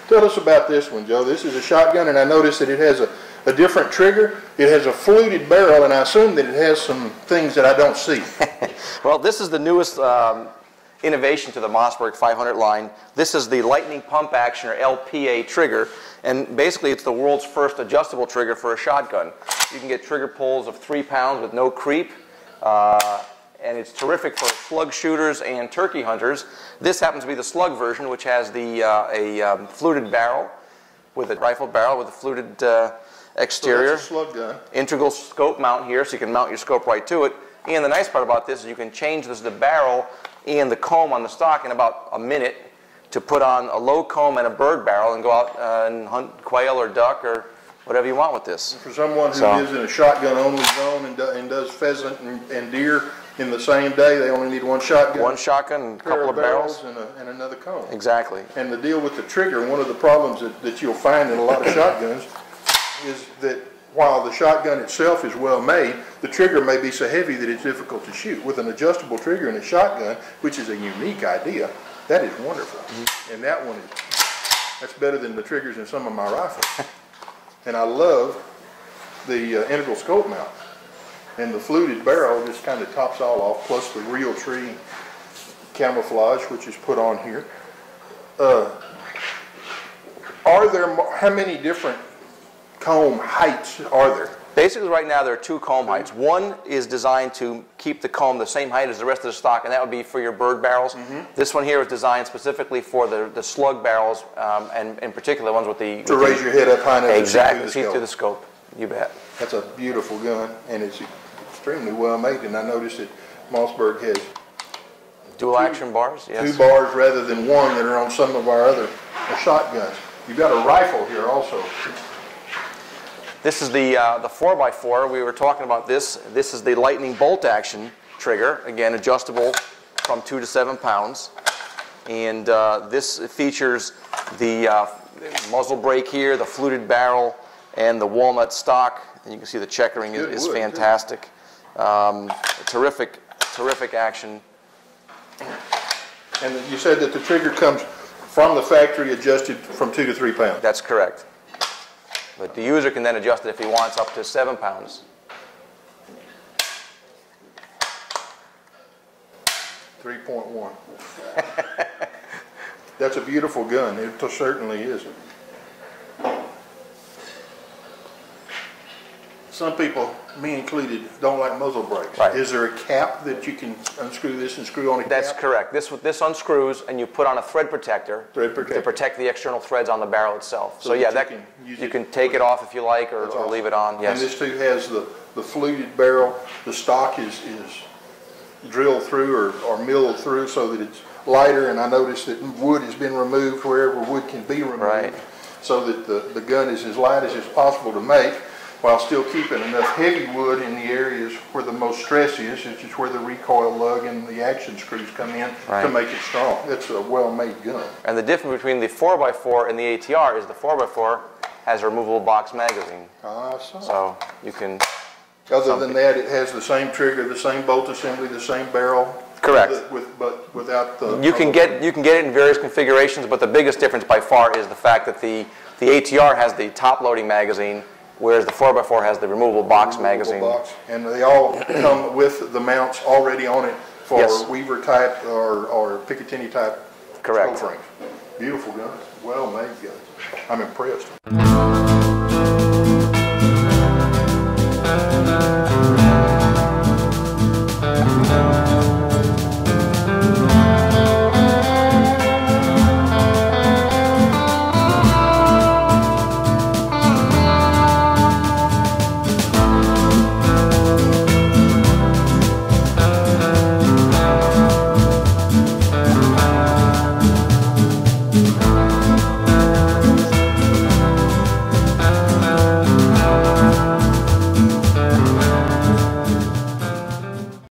Tell us about this one, Joe. This is a shotgun, and I noticed that it has a different trigger. It has a fluted barrel, and I assume that it has some things that I don't see. Well, this is the newest innovation to the Mossberg 500 line. This is the lightning pump action, or LPA trigger, and basically it's the world's first adjustable trigger for a shotgun. You can get trigger pulls of 3 pounds with no creep. And it's terrific for slug shooters and turkey hunters. This happens to be the slug version, which has the fluted barrel, with a rifle barrel with a fluted exterior. So that's a slug gun. Integral scope mount here, so you can mount your scope right to it. And the nice part about this is you can change the barrel and the comb on the stock in about a minute to put on a low comb and a bird barrel and go out and hunt quail or duck or whatever you want with this. For someone who lives in a shotgun-only zone and does pheasant and deer in the same day, they only need one shotgun. One shotgun and a couple of barrels. And another comb. Exactly. And the deal with the trigger, one of the problems that you'll find in a lot of shotguns is that while the shotgun itself is well made, the trigger may be so heavy that it's difficult to shoot. With an adjustable trigger in a shotgun, which is a unique idea, that is wonderful. Mm-hmm. And that one that's better than the triggers in some of my rifles. And I love the integral scope mount. And the fluted barrel just kind of tops all off, plus the real tree camouflage, which is put on here. How many different comb heights are there? Basically right now there are 2 comb heights. One is designed to keep the comb the same height as the rest of the stock, and that would be for your bird barrels. Mm-hmm. This one here is designed specifically for the slug barrels, and in particular the ones with the... To raise your head up high enough exactly, see through the scope. You bet. That's a beautiful gun, and it's extremely well made, and I noticed that Mossberg has dual action bars, yes. 2 bars rather than 1 that are on some of our other shotguns. You've got a rifle here also. This is the 4x4. We were talking about this. This is the lightning bolt action trigger, again adjustable from 2 to 7 pounds. And this features the muzzle brake here, the fluted barrel, and the walnut stock. And you can see the checkering is fantastic. Terrific action. And you said that the trigger comes from the factory adjusted from 2 to 3 pounds. That's correct. But the user can then adjust it if he wants up to 7 pounds. 3.1. That's a beautiful gun. It certainly is. Some people, me included, don't like muzzle brakes. Right. Is there a cap that you can unscrew this and screw on a cap? That's correct. This unscrews, and you put on a thread protector to protect the external threads on the barrel itself. So yeah, you can take it off if you like, or leave it on. Yes. And this too has the fluted barrel. The stock is drilled through or milled through so that it's lighter. And I noticed that wood has been removed wherever wood can be removed, right, so that the gun is as light as it's possible to make, while still keeping enough heavy wood in the areas where the most stress is, which is where the recoil lug and the action screws come in, right, to make it strong. It's a well-made gun. And the difference between the 4x4 and the ATR is the 4x4 has a removable box magazine. So you can... Other than that, it has the same trigger, the same bolt assembly, the same barrel. Correct. But without the... You can get it in various configurations, but the biggest difference by far is the fact that the ATR has the top-loading magazine, whereas the 4x4 has the removable box magazine. And they all come with the mounts already on it for yes, Weaver type or Picatinny type. Correct. Beautiful gun. Well made gun. I'm impressed.